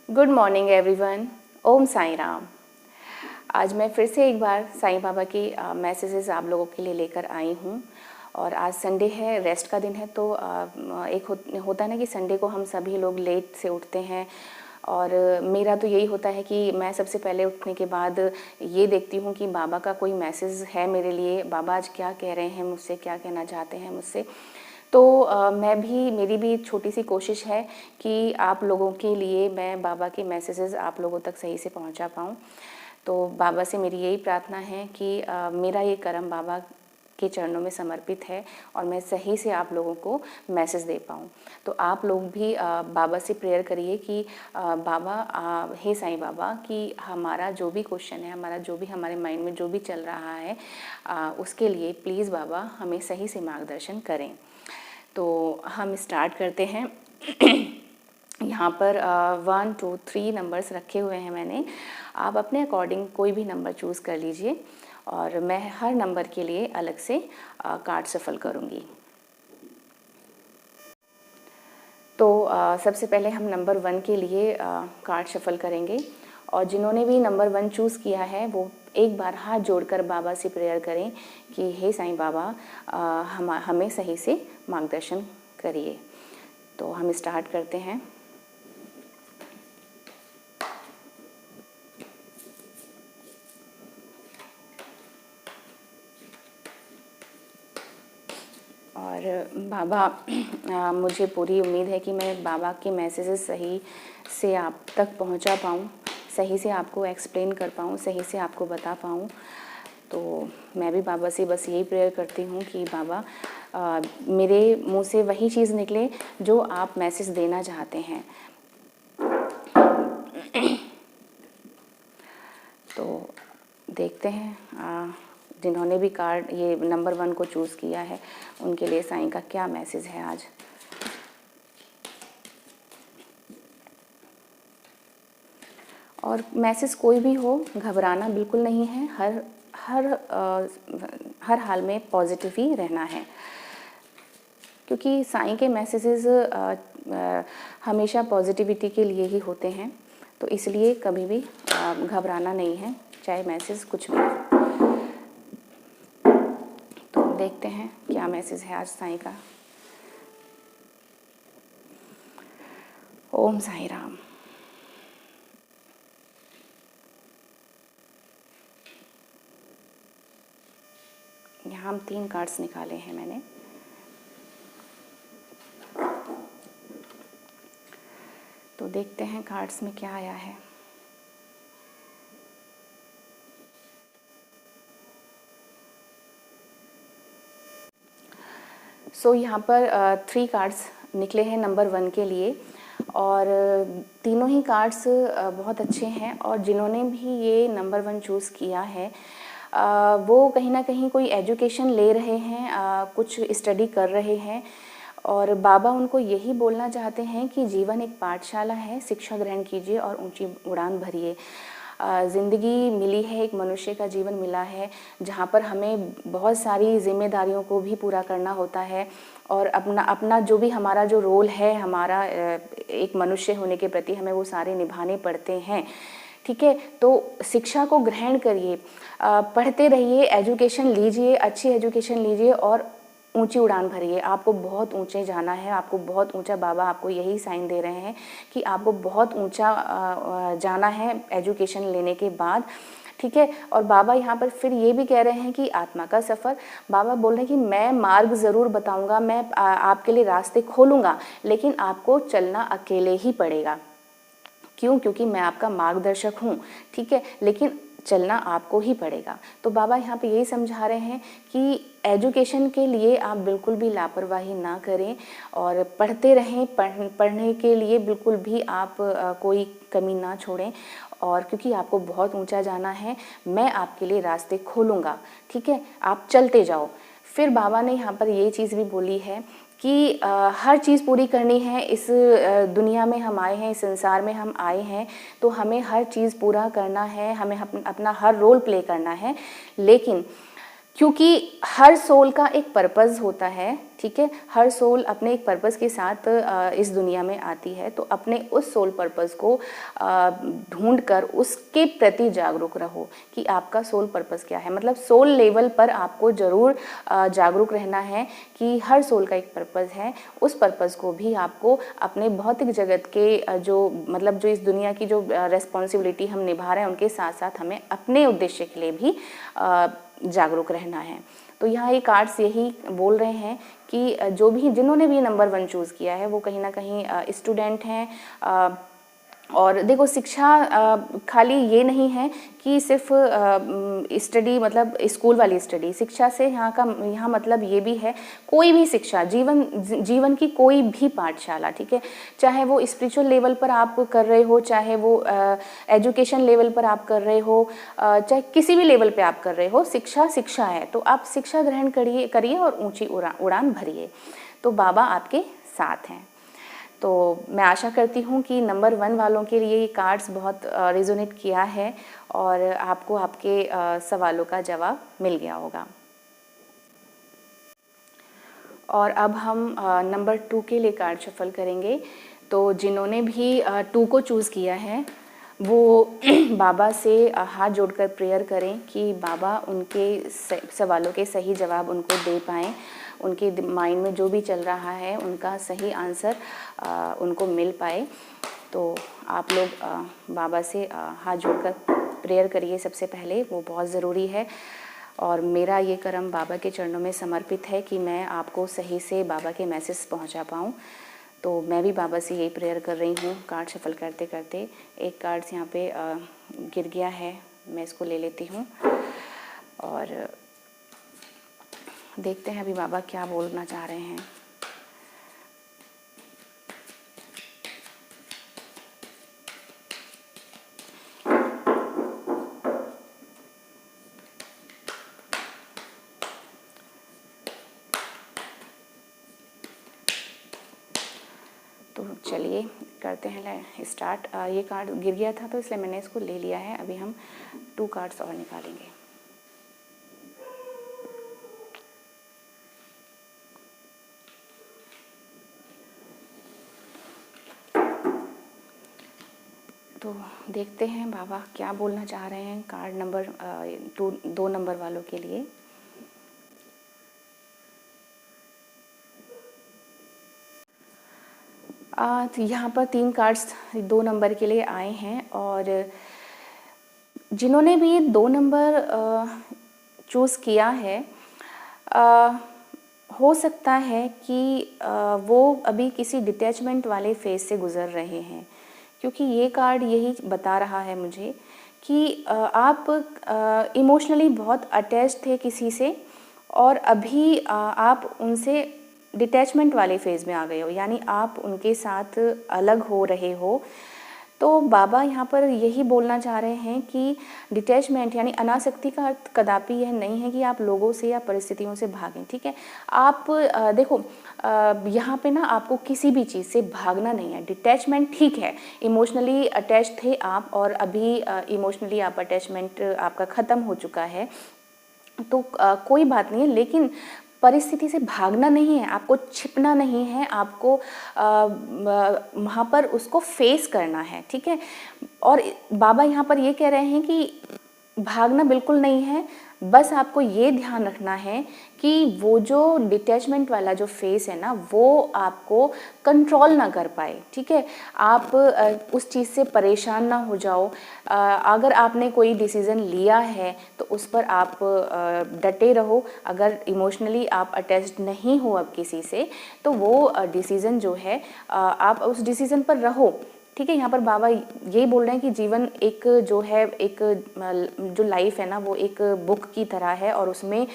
Good morning everyone. Om Sai Ram. आज मैं फिर से एक बार साईं बाबा की मैसेजेस आप लोगों के लिए लेकर आई हूँ। और आज संडे है, रेस्ट का दिन है, तो एक होता है ना कि संडे को हम सभी लोग लेट से उठते हैं। और मेरा तो यही होता है कि मैं सबसे पहले उठने के बाद ये देखती हूँ कि बाबा का कोई मैसेज है मेरे लिए, बाबा आज क्या कह रहे हैं मुझसे, क्या कहना चाहते हैं मुझसे। तो मेरी भी छोटी सी कोशिश है कि आप लोगों के लिए मैं बाबा के मैसेजेस आप लोगों तक सही से पहुंचा पाऊं। तो बाबा से मेरी यही प्रार्थना है कि मेरा ये कर्म बाबा के चरणों में समर्पित है और मैं सही से आप लोगों को मैसेज दे पाऊँ। तो आप लोग भी बाबा से प्रेयर करिए कि बाबा, हे साईं बाबा, कि हमारा जो भी क्वेश्चन है, हमारा जो भी हमारे माइंड में जो भी चल रहा है, उसके लिए प्लीज़ बाबा हमें सही से मार्गदर्शन करें। तो हम स्टार्ट करते हैं। यहाँ पर 1 2 3 नंबर्स रखे हुए हैं मैंने। आप अपने अकॉर्डिंग कोई भी नंबर चूज़ कर लीजिए और मैं हर नंबर के लिए अलग से कार्ड सफल करूँगी। तो सबसे पहले हम नंबर 1 के लिए कार्ड शफल करेंगे। और जिन्होंने भी नंबर 1 चूज़ किया है वो एक बार हाथ जोड़कर बाबा से प्रेयर करें कि हे साईं बाबा, हमें सही से मार्गदर्शन करिए। तो हम स्टार्ट करते हैं। और बाबा, मुझे पूरी उम्मीद है कि मैं बाबा के मैसेजेस सही से आप तक पहुंचा पाऊँ, सही से आपको एक्सप्लेन कर पाऊँ, सही से आपको बता पाऊँ। तो मैं भी बाबा से बस यही प्रेयर करती हूँ कि बाबा, मेरे मुंह से वही चीज़ निकले जो आप मैसेज देना चाहते हैं। तो देखते हैं जिन्होंने भी कार्ड ये नंबर 1 को चूज़ किया है उनके लिए साईं का क्या मैसेज है आज। और मैसेज कोई भी हो, घबराना बिल्कुल नहीं है। हर हाल में पॉजिटिव ही रहना है, क्योंकि साईं के मैसेजेस हमेशा पॉजिटिविटी के लिए ही होते हैं। तो इसलिए कभी भी घबराना नहीं है, चाहे मैसेज कुछ भी हो। तो देखते हैं क्या मैसेज है आज साईं का। ओम साईं राम। यहाँ हम 3 कार्ड्स निकाले हैं मैंने। तो देखते हैं कार्ड्स में क्या आया है। यहाँ पर 3 कार्ड्स निकले हैं नंबर 1 के लिए। और तीनों ही कार्ड्स बहुत अच्छे हैं। और जिन्होंने भी ये नंबर 1 चूज़ किया है वो कहीं ना कहीं कोई एजुकेशन ले रहे हैं, कुछ स्टडी कर रहे हैं। और बाबा उनको यही बोलना चाहते हैं कि जीवन एक पाठशाला है, शिक्षा ग्रहण कीजिए और ऊंची उड़ान भरिए। ज़िंदगी मिली है, एक मनुष्य का जीवन मिला है जहाँ पर हमें बहुत सारी जिम्मेदारियों को भी पूरा करना होता है। और अपना जो भी हमारा जो रोल है, हमारा एक मनुष्य होने के प्रति हमें वो सारे निभाने पड़ते हैं। ठीक है, तो शिक्षा को ग्रहण करिए, पढ़ते रहिए, एजुकेशन लीजिए, अच्छी एजुकेशन लीजिए और ऊंची उड़ान भरिए। आपको बहुत ऊंचे जाना है, आपको बहुत ऊंचा, बाबा आपको यही साइन दे रहे हैं कि आपको बहुत ऊंचा जाना है एजुकेशन लेने के बाद। ठीक है, और बाबा यहाँ पर फिर ये भी कह रहे हैं कि आत्मा का सफ़र, बाबा बोल रहे हैं कि मैं मार्ग ज़रूर बताऊँगा, मैं आपके लिए रास्ते खोलूँगा, लेकिन आपको चलना अकेले ही पड़ेगा। क्यों? क्योंकि मैं आपका मार्गदर्शक हूँ। ठीक है, लेकिन चलना आपको ही पड़ेगा। तो बाबा यहाँ पे यही समझा रहे हैं कि एजुकेशन के लिए आप बिल्कुल भी लापरवाही ना करें और पढ़ते रहें। पढ़ने के लिए बिल्कुल भी आप कोई कमी ना छोड़ें। और क्योंकि आपको बहुत ऊंचा जाना है, मैं आपके लिए रास्ते खोलूँगा। ठीक है, आप चलते जाओ। फिर बाबा ने यहाँ पर ये चीज़ भी बोली है कि हर चीज़ पूरी करनी है। इस दुनिया में हम आए हैं, इस संसार में हम आए हैं, तो हमें हर चीज़ पूरा करना है, हमें अपना हर रोल प्ले करना है। लेकिन क्योंकि हर सोल का एक पर्पस होता है, ठीक है। हर सोल अपने एक पर्पस के साथ इस दुनिया में आती है, तो अपने उस सोल पर्पस को ढूंढकर उसके प्रति जागरूक रहो कि आपका सोल पर्पस क्या है। मतलब सोल लेवल पर आपको ज़रूर जागरूक रहना है कि हर सोल का एक पर्पस है। उस पर्पस को भी आपको अपने भौतिक जगत के जो इस दुनिया की जो रेस्पॉन्सिबिलिटी हम निभा रहे हैं उनके साथ साथ हमें अपने उद्देश्य के लिए भी जागरूक रहना है। तो यहाँ ये कार्ड्स यही बोल रहे हैं कि जिन्होंने भी नंबर 1 चूज़ किया है वो कहीं ना कहीं स्टूडेंट हैं। और देखो, शिक्षा खाली ये नहीं है कि सिर्फ स्टडी, मतलब स्कूल वाली स्टडी। शिक्षा से यहाँ मतलब ये भी है कोई भी शिक्षा, जीवन की कोई भी पाठशाला, ठीक है। चाहे वो स्पिरिचुअल लेवल पर आप कर रहे हो, चाहे वो एजुकेशन लेवल पर आप कर रहे हो, चाहे किसी भी लेवल पे आप कर रहे हो, शिक्षा है। तो आप शिक्षा ग्रहण करिए और ऊंची उड़ान भरिए। तो बाबा आपके साथ हैं। तो मैं आशा करती हूँ कि नंबर 1 वालों के लिए ये कार्ड्स बहुत रेजोनेट किया है और आपको आपके सवालों का जवाब मिल गया होगा। और अब हम नंबर 2 के लिए कार्ड शफल करेंगे। तो जिन्होंने भी 2 को चूज़ किया है वो बाबा से हाथ जोड़कर प्रेयर करें कि बाबा उनके सवालों के सही जवाब उनको दे पाएँ, उनके माइंड में जो भी चल रहा है उनका सही आंसर उनको मिल पाए। तो आप लोग बाबा से हाथ जोड़कर प्रेयर करिए सबसे पहले, वो बहुत ज़रूरी है। और मेरा ये कर्म बाबा के चरणों में समर्पित है कि मैं आपको सही से बाबा के मैसेज पहुंचा पाऊं। तो मैं भी बाबा से यही प्रेयर कर रही हूँ कार्ड शफल करते करते। एक कार्ड्स यहाँ पे गिर गया है, मैं इसको ले लेती हूँ और देखते हैं अभी बाबा क्या बोलना चाह रहे हैं। तो चलिए करते हैं स्टार्ट। ये कार्ड गिर गया था तो इसलिए मैंने इसको ले लिया है। अभी हम 2 कार्ड्स और निकालेंगे। तो देखते हैं बाबा क्या बोलना चाह रहे हैं कार्ड नंबर 2 नंबर वालों के लिए। तो यहाँ पर 3 कार्ड्स 2 नंबर के लिए आए हैं और जिन्होंने भी 2 नंबर चूज़ किया है हो सकता है कि वो अभी किसी डिटैचमेंट वाले फेज से गुज़र रहे हैं, क्योंकि ये कार्ड यही बता रहा है मुझे कि आप इमोशनली बहुत अटैच थे किसी से और अभी आप उनसे डिटैचमेंट वाले फेज़ में आ गए हो, यानी आप उनके साथ अलग हो रहे हो। तो बाबा यहाँ पर यही बोलना चाह रहे हैं कि डिटैचमेंट यानी अनासक्ति का अर्थ कदापि यह नहीं है कि आप लोगों से या परिस्थितियों से भागें, ठीक है। आप देखो यहाँ पे ना आपको किसी भी चीज़ से भागना नहीं है। डिटैचमेंट ठीक है, इमोशनली अटैच थे आप और अभी इमोशनली आप अटैचमेंट आपका ख़त्म हो चुका है, तो कोई बात नहीं है। लेकिन परिस्थिति से भागना नहीं है, आपको छिपना नहीं है, आपको वहाँ पर उसको फेस करना है, ठीक है। और बाबा यहाँ पर ये कह रहे हैं कि भागना बिल्कुल नहीं है, बस आपको ये ध्यान रखना है कि वो जो डिटैचमेंट वाला जो फेस है ना वो आपको कंट्रोल ना कर पाए, ठीक है। आप उस चीज़ से परेशान ना हो जाओ। अगर आपने कोई डिसीज़न लिया है तो उस पर आप डटे रहो। अगर इमोशनली आप अटैच्ड नहीं हो अब किसी से तो वो डिसीज़न जो है आप उस डिसीज़न पर रहो, ठीक है। यहाँ पर बाबा यही बोल रहे हैं कि जीवन एक जो है एक जो लाइफ है ना वो एक बुक की तरह है और उसमें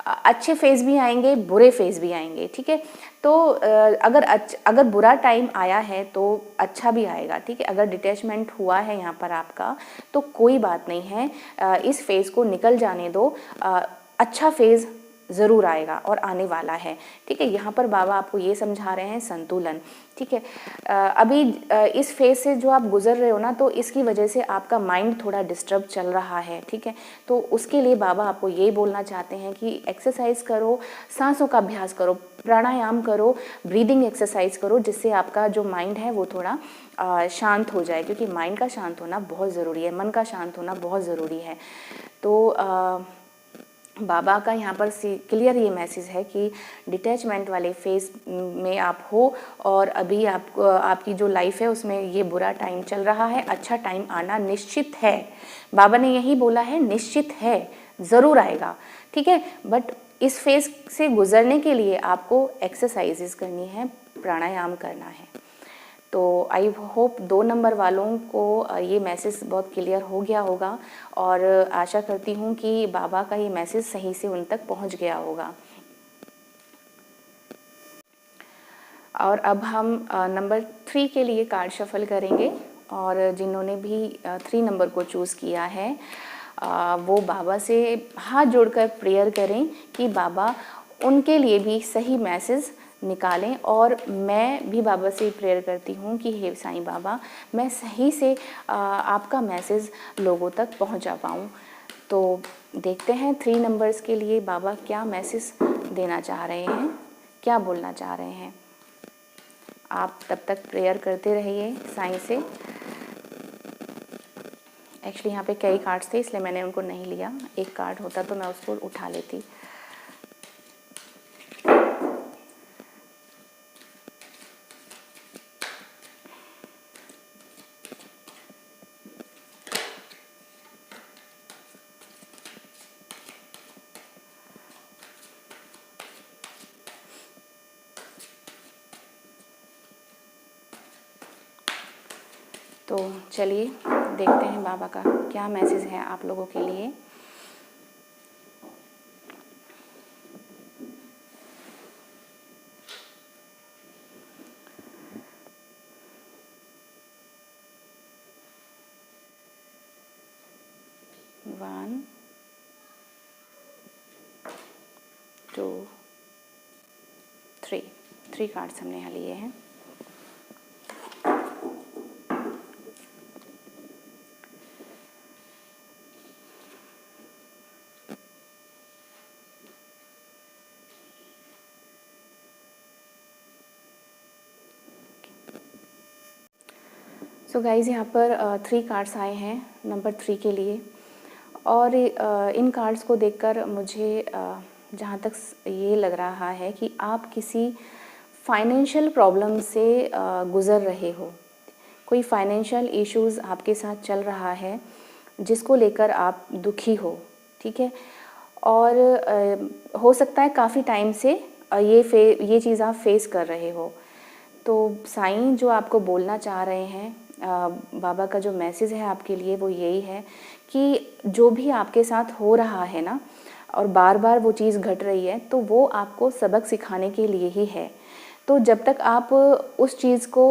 अच्छे फेज़ भी आएंगे, बुरे फेज़ भी आएंगे, ठीक है। तो अगर बुरा टाइम आया है तो अच्छा भी आएगा, ठीक है। अगर डिटैचमेंट हुआ है यहाँ पर आपका तो कोई बात नहीं है, इस फेज़ को निकल जाने दो। अच्छा फेज़ ज़रूर आएगा और आने वाला है। ठीक है, यहाँ पर बाबा आपको ये समझा रहे हैं संतुलन। ठीक है, अभी इस फेज से जो आप गुजर रहे हो ना, तो इसकी वजह से आपका माइंड थोड़ा डिस्टर्ब चल रहा है। ठीक है, तो उसके लिए बाबा आपको ये बोलना चाहते हैं कि एक्सरसाइज करो, सांसों का अभ्यास करो, प्राणायाम करो, ब्रीदिंग एक्सरसाइज करो, जिससे आपका जो माइंड है वो थोड़ा शांत हो जाए, क्योंकि माइंड का शांत होना बहुत ज़रूरी है, मन का शांत होना बहुत ज़रूरी है। तो बाबा का यहाँ पर क्लियर ये मैसेज है कि डिटैचमेंट वाले फेज में आप हो, और अभी आपकी जो लाइफ है उसमें ये बुरा टाइम चल रहा है, अच्छा टाइम आना निश्चित है। बाबा ने यही बोला है, निश्चित है, ज़रूर आएगा। ठीक है, बट इस फेज से गुजरने के लिए आपको एक्सरसाइजेस करनी है, प्राणायाम करना है। तो आई होप 2 नंबर वालों को ये मैसेज बहुत क्लियर हो गया होगा, और आशा करती हूँ कि बाबा का ये मैसेज सही से उन तक पहुँच गया होगा। और अब हम नंबर 3 के लिए कार्ड शफल करेंगे, और जिन्होंने भी 3 नंबर को चूज़ किया है वो बाबा से हाथ जोड़कर प्रेयर करें कि बाबा उनके लिए भी सही मैसेज निकालें। और मैं भी बाबा से प्रेयर करती हूँ कि हे साईं बाबा, मैं सही से आपका मैसेज लोगों तक पहुँचा पाऊँ। तो देखते हैं 3 नंबर्स के लिए बाबा क्या मैसेज देना चाह रहे हैं, क्या बोलना चाह रहे हैं। आप तब तक प्रेयर करते रहिए साईं से। एक्चुअली यहाँ पे कई कार्ड्स थे, इसलिए मैंने उनको नहीं लिया। एक कार्ड होता तो मैं उसको उठा लेती। तो चलिए देखते हैं बाबा का क्या मैसेज है आप लोगों के लिए। वन, टू, थ्री कार्ड्स हमने यहाँ लिए हैं। सो गाइज़, यहाँ पर 3 कार्ड्स आए हैं नंबर 3 के लिए, और इन कार्ड्स को देखकर मुझे जहाँ तक ये लग रहा है कि आप किसी फाइनेंशियल प्रॉब्लम से गुज़र रहे हो। कोई फाइनेंशियल इश्यूज़ आपके साथ चल रहा है जिसको लेकर आप दुखी हो। ठीक है, और हो सकता है काफ़ी टाइम से ये चीज़ आप फेस कर रहे हो। तो साईं जो आपको बोलना चाह रहे हैं, बाबा का जो मैसेज है आपके लिए वो यही है कि जो भी आपके साथ हो रहा है ना, और बार बार वो चीज़ घट रही है, तो वो आपको सबक सिखाने के लिए ही है। तो जब तक आप उस चीज़ को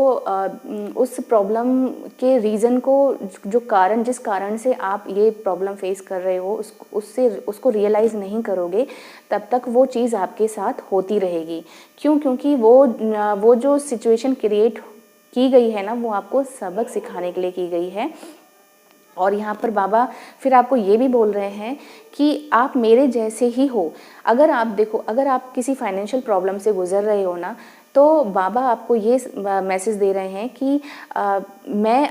उस प्रॉब्लम के रीज़न को, जो कारण, जिस कारण से आप ये प्रॉब्लम फेस कर रहे हो, उसको रियलाइज़ नहीं करोगे, तब तक वो चीज़ आपके साथ होती रहेगी। क्यों? क्योंकि वो जो सिचुएशन क्रिएट की गई है ना, वो आपको सबक सिखाने के लिए की गई है। और यहाँ पर बाबा फिर आपको ये भी बोल रहे हैं कि आप मेरे जैसे ही हो। अगर आप देखो, अगर आप किसी फाइनेंशियल प्रॉब्लम से गुजर रहे हो ना, तो बाबा आपको ये मैसेज दे रहे हैं कि मैं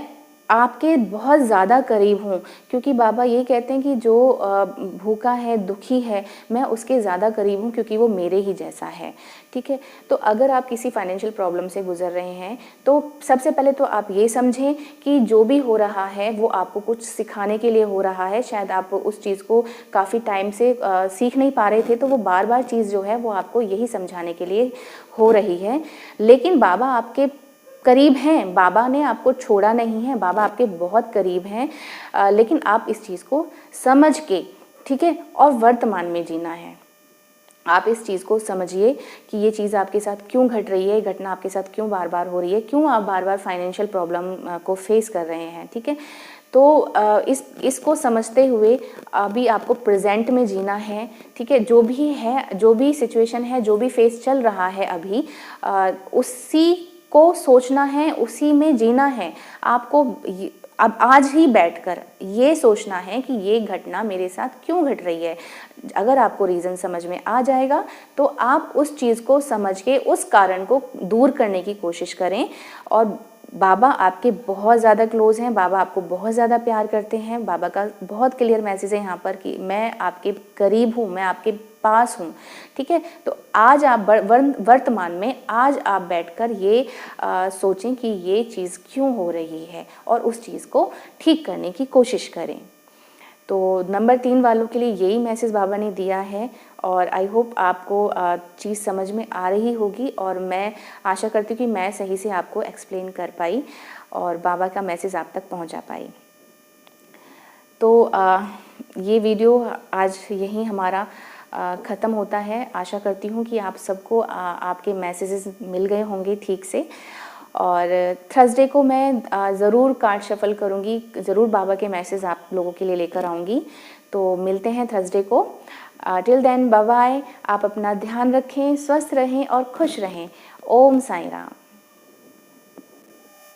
आपके बहुत ज़्यादा करीब हूँ। क्योंकि बाबा ये कहते हैं कि जो भूखा है, दुखी है, मैं उसके ज़्यादा करीब हूँ, क्योंकि वो मेरे ही जैसा है। ठीक है, तो अगर आप किसी फाइनेंशियल प्रॉब्लम से गुजर रहे हैं, तो सबसे पहले तो आप ये समझें कि जो भी हो रहा है वो आपको कुछ सिखाने के लिए हो रहा है। शायद आप उस चीज़ को काफ़ी टाइम से सीख नहीं पा रहे थे, तो वो बार बार चीज़ जो है वो आपको यही समझाने के लिए हो रही है। लेकिन बाबा आपके करीब हैं, बाबा ने आपको छोड़ा नहीं है, बाबा आपके बहुत करीब हैं। लेकिन आप इस चीज़ को समझ के, ठीक है, और वर्तमान में जीना है। आप इस चीज़ को समझिए कि ये चीज़ आपके साथ क्यों घट रही है, घटना आपके साथ क्यों बार बार हो रही है, क्यों आप बार बार फाइनेंशियल प्रॉब्लम को फेस कर रहे हैं। ठीक है, तो इसको समझते हुए अभी आपको प्रेजेंट में जीना है, ठीक है। जो भी है, जो भी सिचुएशन है, जो भी फेस चल रहा है अभी, उसी को सोचना है, उसी में जीना है आपको। अब आज ही बैठकर ये सोचना है कि ये घटना मेरे साथ क्यों घट रही है। अगर आपको रीज़न समझ में आ जाएगा तो आप उस चीज़ को समझ के उस कारण को दूर करने की कोशिश करें। और बाबा आपके बहुत ज़्यादा क्लोज़ हैं, बाबा आपको बहुत ज़्यादा प्यार करते हैं। बाबा का बहुत क्लियर मैसेज है यहाँ पर कि मैं आपके करीब हूँ, मैं आपके पास हूँ, ठीक है। तो आज आप वर्तमान में आज आप बैठकर ये सोचें कि ये चीज़ क्यों हो रही है और उस चीज़ को ठीक करने की कोशिश करें। तो नंबर 3 वालों के लिए यही मैसेज बाबा ने दिया है और आई होप आपको चीज़ समझ में आ रही होगी और मैं आशा करती हूँ कि मैं सही से आपको एक्सप्लेन कर पाई और बाबा का मैसेज आप तक पहुँचा पाई। तो ये वीडियो आज यहीं हमारा ख़त्म होता है। आशा करती हूँ कि आप सबको आपके मैसेजेस मिल गए होंगे ठीक से। और थर्सडे को मैं ज़रूर कार्ड शफल करूँगी, ज़रूर बाबा के मैसेज आप लोगों के लिए लेकर आऊँगी। तो मिलते हैं थर्सडे को। Till then bye bye. आप अपना ध्यान रखें, स्वस्थ रहें और खुश रहें। ओम साईं राम।